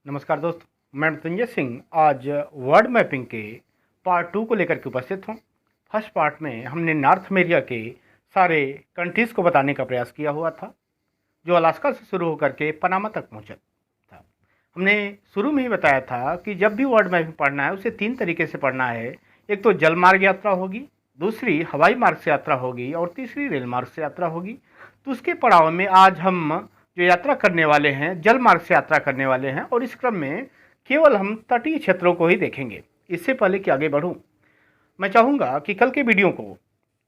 नमस्कार दोस्तों, मैं मृत्युंजय सिंह आज वर्ल्ड मैपिंग के पार्ट 2 को लेकर के उपस्थित हूँ। फर्स्ट पार्ट में हमने नॉर्थ अमेरिका के सारे कंट्रीज़ को बताने का प्रयास किया हुआ था, जो अलास्का से शुरू होकर के पनामा तक पहुँचा था। हमने शुरू में ही बताया था कि जब भी वर्ल्ड मैपिंग पढ़ना है उसे 3 तरीके से पढ़ना है। एक तो जल मार्ग यात्रा होगी, दूसरी हवाई मार्ग से यात्रा होगी और तीसरी रेल मार्ग से यात्रा होगी। तो उसके पड़ाव में आज हम जो यात्रा करने वाले हैं जल मार्ग से यात्रा करने वाले हैं और इस क्रम में केवल हम तटीय क्षेत्रों को ही देखेंगे। इससे पहले कि आगे बढ़ूं, मैं चाहूँगा कि कल के वीडियो को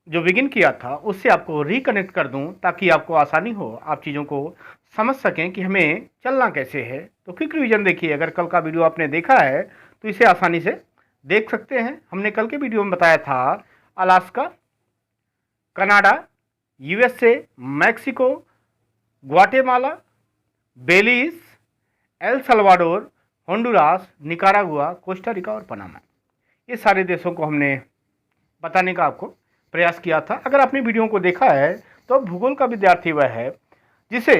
जो बिगिन किया था उससे आपको रिकनेक्ट कर दूं ताकि आपको आसानी हो, आप चीज़ों को समझ सकें कि हमें चलना कैसे है। तो क्विक रिवीजन देखिए, अगर कल का वीडियो आपने देखा है तो इसे आसानी से देख सकते हैं। हमने कल के वीडियो में बताया था Alaska, Canada, USA, Mexico, Guatemala, Belize, El Salvador, Honduras, Nicaragua, Costa Rica और पनामा, ये सारे देशों को हमने बताने का आपको प्रयास किया था। अगर आपने वीडियो को देखा है तो भूगोल का विद्यार्थी वह है जिसे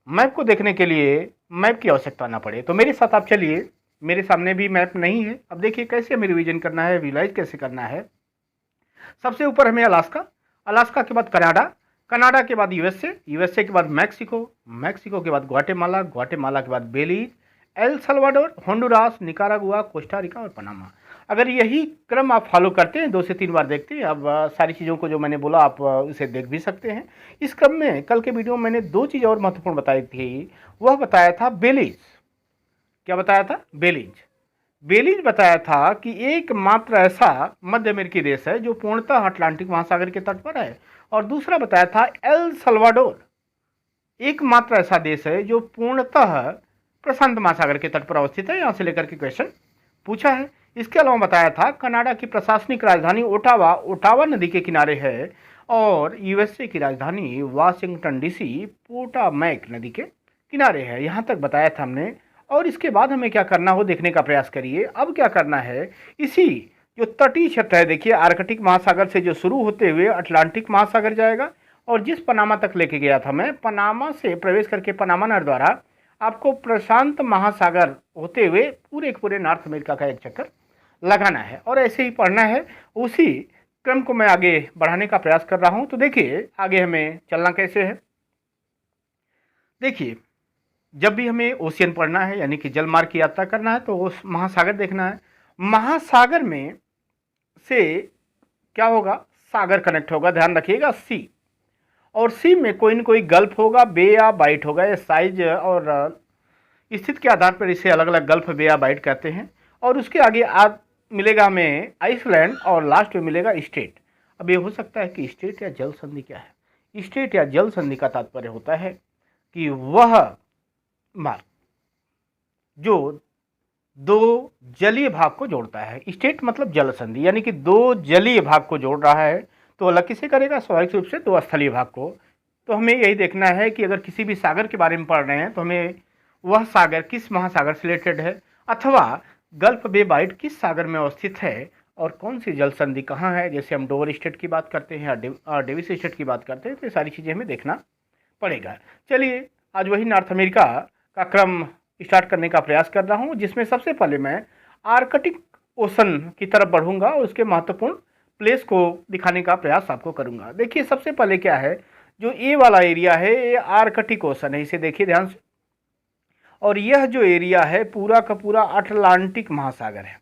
मैप को देखने के लिए मैप की आवश्यकता ना पड़े। तो मेरे साथ आप चलिए, मेरे सामने भी मैप नहीं है। अब देखिए कैसे हमें रिवीजन करना है, विजुलाइज कैसे करना है। सबसे ऊपर हमें अलास्का, अलास्का के बाद कनाडा, कनाडा के बाद यूएसए, यूएसए के बाद मैक्सिको, मैक्सिको के बाद ग्वाटेमाला, ग्वाटेमाला के बाद Belize, El Salvador, Honduras, Nicaragua, Costa Rica और पनामा। अगर यही क्रम आप फॉलो करते हैं, 2 से 3 बार देखते हैं, अब सारी चीज़ों को जो मैंने बोला आप उसे देख भी सकते हैं। इस क्रम में कल के वीडियो में मैंने 2 चीज़ और महत्वपूर्ण बताई थी। वह बताया था बेलीज। क्या बताया था? बेलीज। बेलीज बताया था कि एकमात्र ऐसा मध्य अमेरिकी देश है जो पूर्णतः अटलांटिक महासागर के तट पर है। और दूसरा बताया था एल सल्वाडोर, एकमात्र ऐसा देश है जो पूर्णतः प्रशांत महासागर के तट पर अवस्थित है। यहां से लेकर के क्वेश्चन पूछा है। इसके अलावा बताया था कनाडा की प्रशासनिक राजधानी ओटावा, ओटावा नदी के किनारे है। और यूएसए की राजधानी वाशिंगटन डीसी पोटामैक नदी के किनारे है। यहां तक बताया था हमने। और इसके बाद हमें क्या करना हो देखने का प्रयास करिए। अब क्या करना है, इसी जो तटीय क्षेत्र है, देखिए आर्कटिक महासागर से जो शुरू होते हुए अटलांटिक महासागर जाएगा और जिस पनामा तक लेके गया था मैं, पनामा से प्रवेश करके पनामा नहर द्वारा आपको प्रशांत महासागर होते हुए पूरे के पूरे नॉर्थ अमेरिका का एक चक्कर लगाना है और ऐसे ही पढ़ना है। उसी क्रम को मैं आगे बढ़ाने का प्रयास कर रहा हूं। तो देखिए आगे हमें चलना कैसे है। देखिए, जब भी हमें ओशियन पढ़ना है यानी कि जल मार्ग की यात्रा करना है तो उस महासागर देखना है। महासागर में से क्या होगा, सागर कनेक्ट होगा, ध्यान रखिएगा, सी। और सी में कोई न कोई गल्फ होगा, बे या बाइट होगा। ये साइज और स्थिति के आधार पर इसे अलग अलग गल्फ, बे या बाइट कहते हैं। और उसके आगे मिलेगा हमें आइसलैंड और लास्ट में मिलेगा स्टेट। अब ये हो सकता है कि स्टेट या जल संधि क्या है। स्टेट या जल संधि का तात्पर्य होता है कि वह मार्ग जो 2 जलीय भाग को जोड़ता है। स्टेट मतलब जल संधि, यानी कि 2 जलीय भाग को जोड़ रहा है। तो अलग किसे करेगा? स्वाभाविक रूप से 2 स्थलीय भाग को। तो हमें यही देखना है कि अगर किसी भी सागर के बारे में पढ़ रहे हैं तो हमें वह सागर किस महासागर से रिलेटेड है, अथवा गल्फ बे बाइट किस सागर में अवस्थित है और कौन सी जल संधि कहाँ है। जैसे हम डोवर स्टेट की बात करते हैं या डेविस स्टेट की बात करते हैं, तो ये सारी चीज़ें हमें देखना पड़ेगा। चलिए आज वही नॉर्थ अमेरिका का क्रम स्टार्ट करने का प्रयास कर रहा हूं, जिसमें सबसे पहले मैं आर्कटिक ओशन की तरफ बढ़ूंगा और उसके महत्वपूर्ण प्लेस को दिखाने का प्रयास आपको करूंगा। देखिए सबसे पहले क्या है, जो ए वाला एरिया है ये आर्कटिक ओशन है, इसे देखिए ध्यान से। और यह जो एरिया है पूरा का पूरा अटलांटिक महासागर है,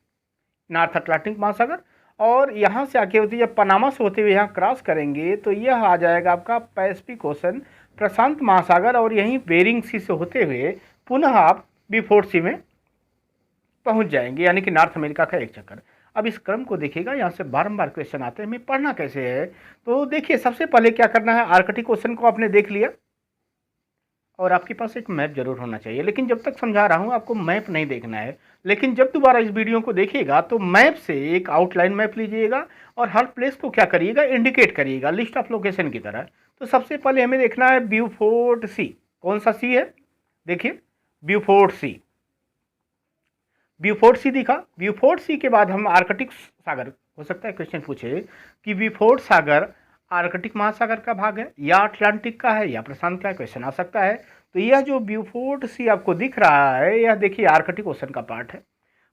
नॉर्थ अटलांटिक महासागर। और यहाँ से आके होती है, जब पनामा से होते हुए यहाँ क्रॉस करेंगे तो यह आ जाएगा आपका पैसिफिक ओशन, प्रशांत महासागर। और यहीं बेरिंग सी से होते हुए पुनः आप बिफोर सी में पहुंच जाएंगे, यानी कि नॉर्थ अमेरिका का एक चक्कर। अब इस क्रम को देखिएगा, यहाँ से बारंबार क्वेश्चन आते हैं, हमें पढ़ना कैसे है। तो देखिए सबसे पहले क्या करना है, आर्कटिक ओशन को आपने देख लिया और आपके पास एक मैप जरूर होना चाहिए। लेकिन जब तक समझा रहा हूँ आपको मैप नहीं देखना है। लेकिन जब दोबारा इस वीडियो को देखिएगा तो मैप से एक आउटलाइन मैप लीजिएगा और हर प्लेस को क्या करिएगा, इंडिकेट करिएगा लिस्ट ऑफ लोकेशन की तरह। तो सबसे पहले हमें देखना है ब्यूफोर्ट सी। कौन सा सी है? देखिए ब्यूफोर्ट सी। ब्यूफोर्ट सी दिखा। ब्यूफोर्ट सी के बाद हम आर्कटिक सागर, हो सकता है क्वेश्चन पूछे कि ब्यूफोर्ट सागर आर्कटिक महासागर का भाग है या अटलांटिक का है या प्रशांत का है, क्वेश्चन आ सकता है। तो यह जो ब्यूफोर्ट सी आपको दिख रहा है, यह देखिए आर्कटिक ओशन का पार्ट है।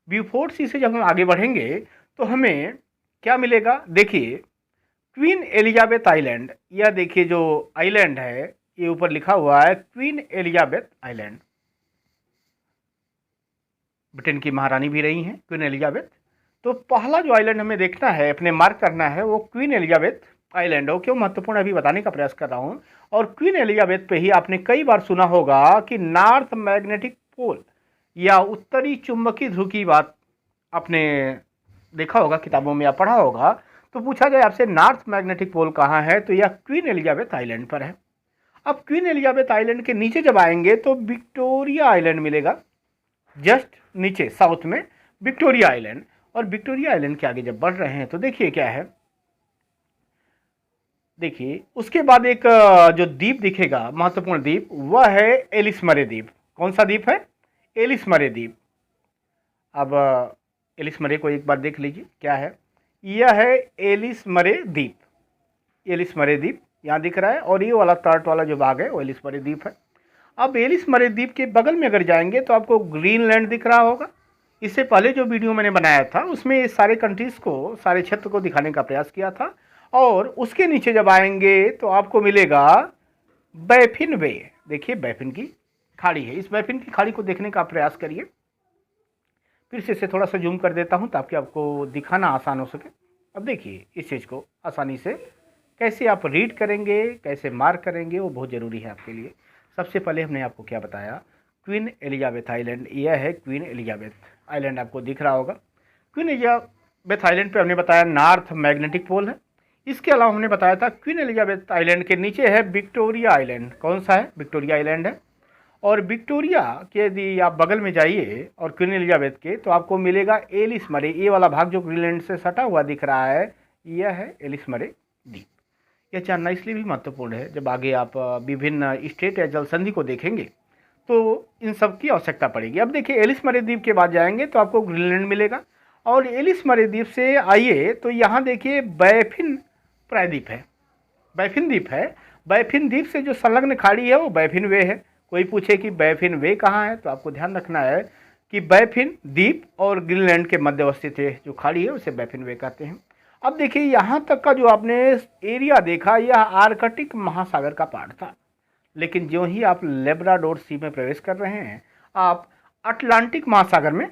ब्यूफोर्ट सी से जब हम आगे बढ़ेंगे तो हमें क्या मिलेगा, देखिए क्वीन एलिजाबेथ आइलैंड, यह देखिए जो आइलैंड है ये ऊपर लिखा हुआ है क्वीन एलिजाबेथ आइलैंड। ब्रिटेन की महारानी भी रही हैं क्वीन एलिजाबेथ। तो पहला जो आइलैंड हमें देखना है, अपने मार्क करना है, वो क्वीन एलिजाबेथ आइलैंड हो। क्यों महत्वपूर्ण अभी बताने का प्रयास कर रहा हूँ। और क्वीन एलिजाबेथ पे ही आपने कई बार सुना होगा कि नॉर्थ मैग्नेटिक पोल या उत्तरी चुंबकीय ध्रुव की बात आपने देखा होगा किताबों में या पढ़ा होगा। तो पूछा जाए आपसे नॉर्थ मैग्नेटिक पोल कहाँ है, तो यह क्वीन एलिजाबेथ आइलैंड पर है। अब क्वीन एलिजाबेथ आइलैंड के नीचे जब आएंगे तो विक्टोरिया आइलैंड मिलेगा, जस्ट नीचे साउथ में विक्टोरिया आइलैंड। और विक्टोरिया आइलैंड के आगे जब बढ़ रहे हैं तो देखिए क्या है, देखिए उसके बाद एक जो द्वीप दिखेगा महत्वपूर्ण द्वीप, वह है एलिस मरे द्वीप। कौन सा द्वीप है, एलिस मरे द्वीप। अब एलिस मरे को एक बार देख लीजिए क्या है, यह है एलिस मरे द्वीप। एलिस मरे द्वीप यहाँ दिख रहा है और ये वाला तर्ट वाला जो भाग है वो एलिस मरे द्वीप है। अब एलिस मरे द्वीप के बगल में अगर जाएंगे तो आपको ग्रीनलैंड दिख रहा होगा। इससे पहले जो वीडियो मैंने बनाया था उसमें सारे कंट्रीज़ को, सारे क्षेत्र को दिखाने का प्रयास किया था। और उसके नीचे जब आएंगे तो आपको मिलेगा बैफिन वे। देखिए बैफिन की खाड़ी है, इस बैफिन की खाड़ी को देखने का प्रयास करिए। फिर से इसे थोड़ा सा जूम कर देता हूँ ताकि आपको दिखाना आसान हो सके। अब देखिए इस चीज़ को आसानी से कैसे आप रीड करेंगे, कैसे मार्क करेंगे, वो बहुत ज़रूरी है आपके लिए। सबसे पहले हमने आपको क्या बताया, क्वीन एलिजाबेथ आइलैंड, यह है क्वीन एलिजाबेथ आइलैंड, आपको दिख रहा होगा। क्वीन एलिजाबेथ आइलैंड पे हमने बताया नॉर्थ मैग्नेटिक पोल है। इसके अलावा हमने बताया था क्वीन एलिजाबेथ आइलैंड के नीचे है विक्टोरिया आइलैंड। कौन सा है, विक्टोरिया आइलैंड है। और विक्टोरिया के यदि आप बगल में जाइए और क्वीन एलिजाबेथ के, तो आपको मिलेगा एलिस मरे। ये वाला भाग जो ग्रीनलैंड से सटा हुआ दिख रहा है, यह है एलिस मरे द्वीप। यह जानना इसलिए भी महत्वपूर्ण है, जब आगे आप विभिन्न स्टेट या जल संधि को देखेंगे तो इन सब की आवश्यकता पड़ेगी। अब देखिए एलिस मरे द्वीप के बाद जाएंगे तो आपको ग्रीनलैंड मिलेगा। और एलिस मरे द्वीप से आइए तो यहाँ देखिए बैफिन प्रायद्वीप है, बैफिन द्वीप है। बैफिन द्वीप से जो संलग्न खाड़ी है वो बैफिन वे है। कोई पूछे कि बैफिन वे कहाँ है, तो आपको ध्यान रखना है कि बैफिन द्वीप और ग्रीनलैंड के मध्य अवस्थित है जो खाड़ी है उसे बैफिन वे कहते हैं। अब देखिए यहाँ तक का जो आपने एरिया देखा, यह आर्कटिक महासागर का पार्ट था। लेकिन जो ही आप लेब्राडोर सी में प्रवेश कर रहे हैं, आप अटलांटिक महासागर में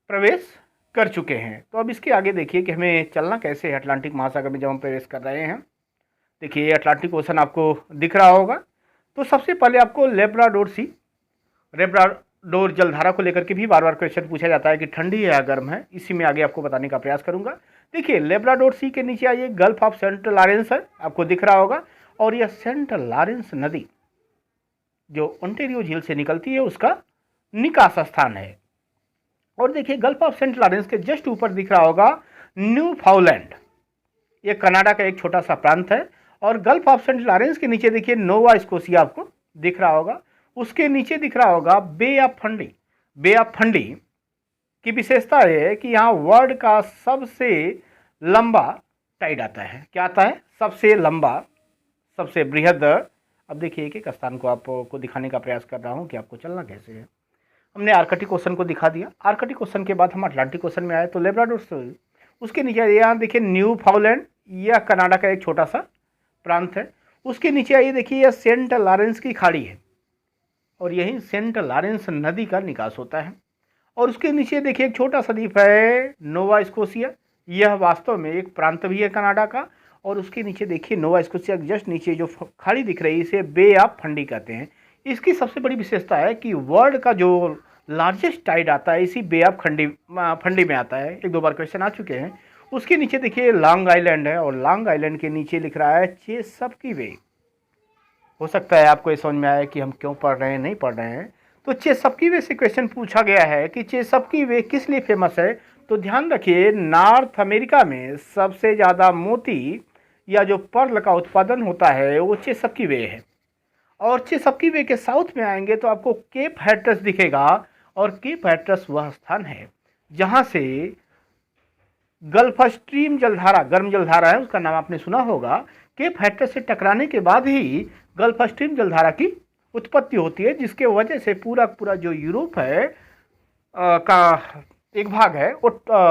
प्रवेश कर चुके हैं। तो अब इसके आगे देखिए कि हमें चलना कैसे है अटलांटिक महासागर में जब हम प्रवेश कर रहे हैं। देखिए अटलांटिक ओशन आपको दिख रहा होगा। तो सबसे पहले आपको लेब्राडोर सी, लेब्राडोर जलधारा को लेकर के भी बार बार क्वेश्चन पूछा जाता है कि ठंडी है या गर्म है, इसी में आगे आपको बताने का प्रयास करूंगा। देखिए लेब्राडोर सी के नीचे आइए, गल्फ ऑफ सेंट लॉरेंस है, आपको दिख रहा होगा। और यह सेंट लॉरेंस नदी जो ओंटारियो झील से निकलती है उसका निकास स्थान है। और देखिए गल्फ ऑफ सेंट लॉरेंस के जस्ट ऊपर दिख रहा होगा न्यू फाउलैंड, ये कनाडा का एक छोटा सा प्रांत है। और गल्फ ऑफ सेंट लॉरेंस के नीचे देखिए नोवा स्कोशिया आपको दिख रहा होगा। उसके नीचे दिख रहा होगा Bay of Fundy. Bay of Fundy की विशेषता है कि यहाँ वर्ल्ड का सबसे लंबा टाइड आता है। क्या आता है, सबसे लंबा, सबसे बृहद। अब देखिए एक एक स्थान को आपको दिखाने का प्रयास कर रहा हूँ कि आपको चलना कैसे है। हमने आर्कटिक ओशन को दिखा दिया। आर्कटिक ओशन के बाद हम अटलांटिक ओशन में आए तो लेब्राडोर, उसके नीचे यहाँ देखिए न्यू फाउलैंड, यह कनाडा का एक छोटा सा प्रांत है। उसके नीचे आइए देखिए यह सेंट लॉरेंस की खाड़ी है और यही सेंट लॉरेंस नदी का निकास होता है। और उसके नीचे देखिए एक छोटा सा द्वीप है नोवा स्कोशिया, यह वास्तव में एक प्रांत भी है कनाडा का। और उसके नीचे देखिए नोवा स्कोशिया जस्ट नीचे जो खाड़ी दिख रही है इसे बे ऑफ फंडी कहते हैं। इसकी सबसे बड़ी विशेषता है कि वर्ल्ड का जो लार्जेस्ट टाइड आता है इसी बे ऑफ फंडी में आता है। एक दो बार क्वेश्चन आ चुके हैं। उसके नीचे देखिए लॉन्ग आइलैंड है और लॉन्ग आइलैंड के नीचे लिख रहा है चेसपकी वे। हो सकता है आपको ये समझ में आए कि हम क्यों पढ़ रहे हैं, नहीं पढ़ रहे हैं। तो चेसपकी वे से क्वेश्चन पूछा गया है कि चेसपकी वे किस लिए फेमस है। तो ध्यान रखिए नॉर्थ अमेरिका में सबसे ज़्यादा मोती या जो पर्ल का उत्पादन होता है वो चेसपकी वे है। और चेसपकी वे के साउथ में आएंगे तो आपको केप हैट्रस दिखेगा। और केप हैट्रस वह स्थान है जहाँ से गल्फ स्ट्रीम जलधारा, गर्म जलधारा है, उसका नाम आपने सुना होगा। केप हैट्रस से टकराने के बाद ही गल्फ स्ट्रीम जलधारा की उत्पत्ति होती है, जिसके वजह से पूरा पूरा जो यूरोप है का एक भाग है वो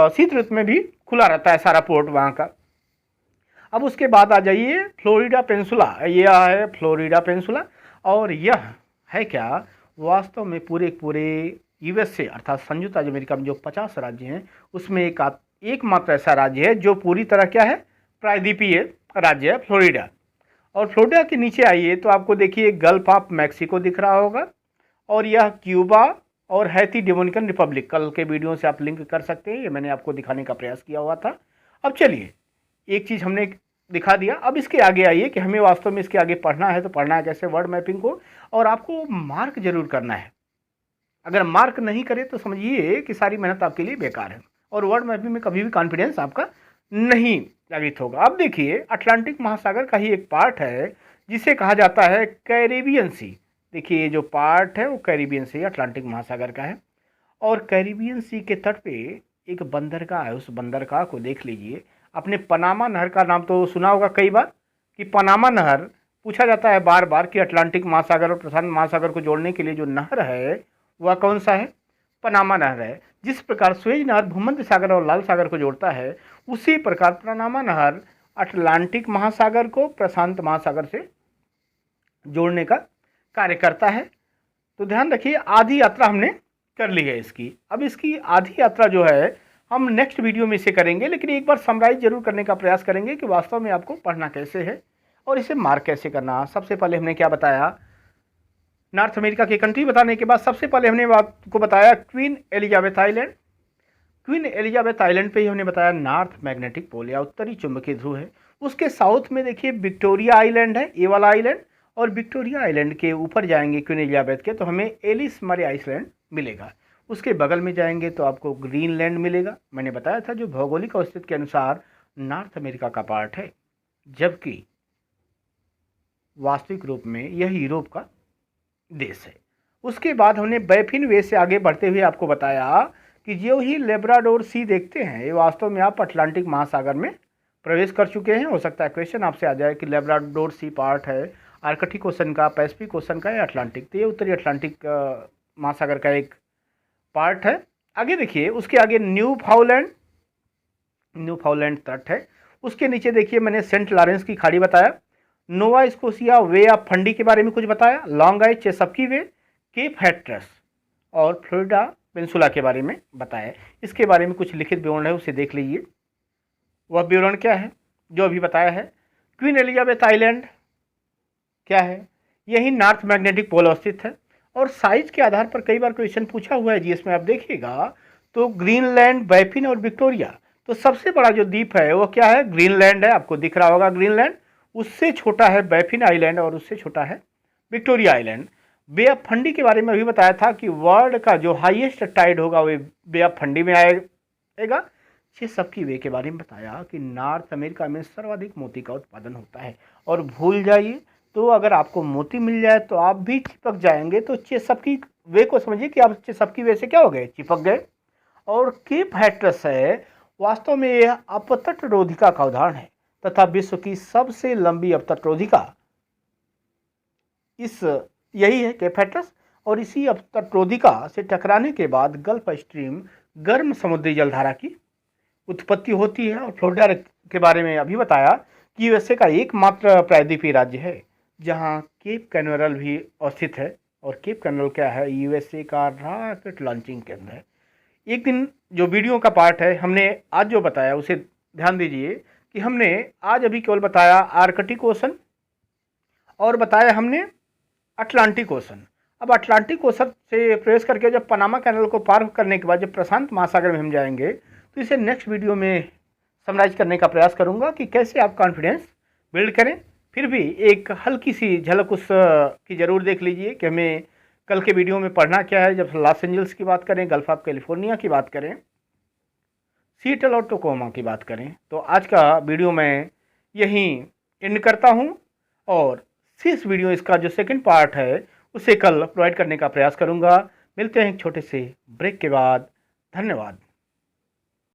शीत ऋतु में भी खुला रहता है, सारा पोर्ट वहाँ का। अब उसके बाद आ जाइए फ्लोरिडा पेनिनसुला, यह है फ्लोरिडा पेनिनसुला। और यह है क्या, वास्तव में पूरे पूरे यूएसए अर्थात संयुक्त राज्य अमेरिका में जो 50 राज्य हैं उसमें एकमात्र ऐसा राज्य है जो पूरी तरह क्या है, प्रायद्वीपीय राज्य है, फ्लोरिडा। और फ्लोरिडा के नीचे आइए तो आपको देखिए गल्फ ऑफ मैक्सिको दिख रहा होगा, और यह क्यूबा और हैती डोमिनिकन रिपब्लिक, कल के वीडियो से आप लिंक कर सकते हैं, ये मैंने आपको दिखाने का प्रयास किया हुआ था। अब चलिए, एक चीज़ हमने दिखा दिया, अब इसके आगे आइए कि हमें वास्तव में इसके आगे पढ़ना है तो पढ़ना है कैसे वर्ड मैपिंग को, और आपको मार्क जरूर करना है। अगर मार्क नहीं करे तो समझिए कि सारी मेहनत आपके लिए बेकार है, और वर्ड मैपिंग में कभी भी कॉन्फिडेंस आपका नहीं जागृत होगा। अब देखिए, अटलांटिक महासागर का ही एक पार्ट है जिसे कहा जाता है कैरेबियन सी। देखिए ये जो पार्ट है वो कैरेबियन सी अटलांटिक महासागर का है, और कैरेबियन सी के तट पे एक बंदरगाह है, उस बंदरगाह को देख लीजिए। आपने पनामा नहर का नाम तो सुना होगा कई बार, कि पनामा नहर पूछा जाता है बार बार कि अटलांटिक महासागर और प्रशांत महासागर को जोड़ने के लिए जो नहर है वह कौन सा है, पनामा नहर है। जिस प्रकार स्वेज नहर भूमध्य सागर और लाल सागर को जोड़ता है, उसी प्रकार पनामा नहर अटलांटिक महासागर को प्रशांत महासागर से जोड़ने का कार्य करता है। तो ध्यान रखिए, आधी यात्रा हमने कर ली है इसकी। अब इसकी आधी यात्रा जो है हम नेक्स्ट वीडियो में इसे करेंगे, लेकिन एक बार समराइज जरूर करने का प्रयास करेंगे कि वास्तव में आपको पढ़ना कैसे है और इसे मार्क कैसे करना। सबसे पहले हमने क्या बताया, नॉर्थ अमेरिका की कंट्री बताने के बाद सबसे पहले हमने आपको बताया queen Elizabeth island. Queen Elizabeth island पे ही हमने बताया नॉर्थ मैग्नेटिक पोल या उत्तरी चुंबकीय ध्रुव है। उसके साउथ में देखिए विक्टोरिया आइलैंड है, ये वाला आइलैंड, और विक्टोरिया आइलैंड के ऊपर जाएंगे क्वीन एलिजाबेथ के तो हमें एलिस मरे आइलैंड मिलेगा। उसके बगल में जाएंगे तो आपको ग्रीनलैंड मिलेगा। मैंने बताया था जो भौगोलिक अवस्थिति के अनुसार नॉर्थ अमेरिका का पार्ट है, जबकि वास्तविक रूप में यह यूरोप का देश है। उसके बाद हमने बैफिन वे से आगे बढ़ते हुए आपको बताया कि जो ही लेब्राडोर सी देखते हैं, ये वास्तव में आप अटलांटिक महासागर में प्रवेश कर चुके हैं। हो सकता है क्वेश्चन आपसे आ जाए कि लेब्राडोर सी पार्ट है आर्कटिक ओशन का, पैसिफिक ओशन का या अटलांटिक, तो ये उत्तरी अटलांटिक महासागर का एक पार्ट है। आगे देखिए, उसके आगे न्यू फाउलैंड तट है। उसके नीचे देखिए मैंने सेंट लॉरेंस की खाड़ी बताया, Nova Scotia way of Fundy के बारे में कुछ बताया, लॉन्ग आई चेसपकी वे, केप हैट्रस और फ्लोरिडा पेनिनसुला के बारे में बताया। इसके बारे में कुछ लिखित विवरण है, उसे देख लीजिए। वह विवरण क्या है जो अभी बताया है। क्वीन एलिजाबेथ आइलैंड क्या है, यही नॉर्थ मैग्नेटिक पोल अवस्थित है, और साइज के आधार पर कई बार क्वेश्चन पूछा हुआ है जीएस में, आप देखिएगा तो ग्रीनलैंड, बैफिन और विक्टोरिया। तो सबसे बड़ा जो द्वीप है वो क्या है, ग्रीनलैंड है, आपको दिख रहा होगा ग्रीनलैंड। उससे छोटा है बैफिन आइलैंड और उससे छोटा है Victoria Island. Bay of Fundy के बारे में अभी बताया था कि वर्ल्ड का जो हाईएस्ट टाइड होगा वो बे ऑफ फंडी में आएगा। ये सबकी वे के बारे में बताया कि नॉर्थ अमेरिका में सर्वाधिक मोती का उत्पादन होता है। और भूल जाइए तो अगर आपको मोती मिल जाए तो आप भी चिपक जाएंगे, तो चेसपकी वे को समझिए कि आप चेसपकी वे से क्या हो गए, चिपक गए। और केप हैट्रस है, वास्तव में यह अपतट रोधिका का उदाहरण है तथा विश्व की सबसे लंबी अपतट रोधिका यही है केप हैट्रस। और इसी अपतट रोधिका से टकराने के बाद गल्फ स्ट्रीम गर्म समुद्री जलधारा की उत्पत्ति होती है। और फ्लोरिडा के बारे में अभी बताया कि यूएसए का एकमात्र प्रायद्वीपीय राज्य है जहां केप कैनवरल भी अवस्थित है। और केप कैनवरल क्या है, यूएसए का रॉकेट लॉन्चिंग केंद्र है। एक दिन जो वीडियो का पार्ट है हमने आज जो बताया उसे ध्यान दीजिए कि हमने आज अभी केवल बताया आर्कटिक ओशन और बताया हमने अटलांटिक ओशन। अब अटलांटिक ओशन से प्रवेश करके जब पनामा कैनल को पार करने के बाद जब प्रशांत महासागर में हम जाएंगे तो इसे नेक्स्ट वीडियो में समराइज करने का प्रयास करूंगा कि कैसे आप कॉन्फिडेंस बिल्ड करें। फिर भी एक हल्की सी झलक उस की ज़रूर देख लीजिए कि हमें कल के वीडियो में पढ़ना क्या है। जब लॉस एंजल्स की बात करें, गल्फ ऑफ कैलिफोर्निया की बात करें, सीएटल और टोकोमा की बात करें, तो आज का वीडियो मैं यहीं एंड करता हूं, और शेष वीडियो इसका जो सेकंड पार्ट है उसे कल प्रोवाइड करने का प्रयास करूंगा। मिलते हैं एक छोटे से ब्रेक के बाद। धन्यवाद।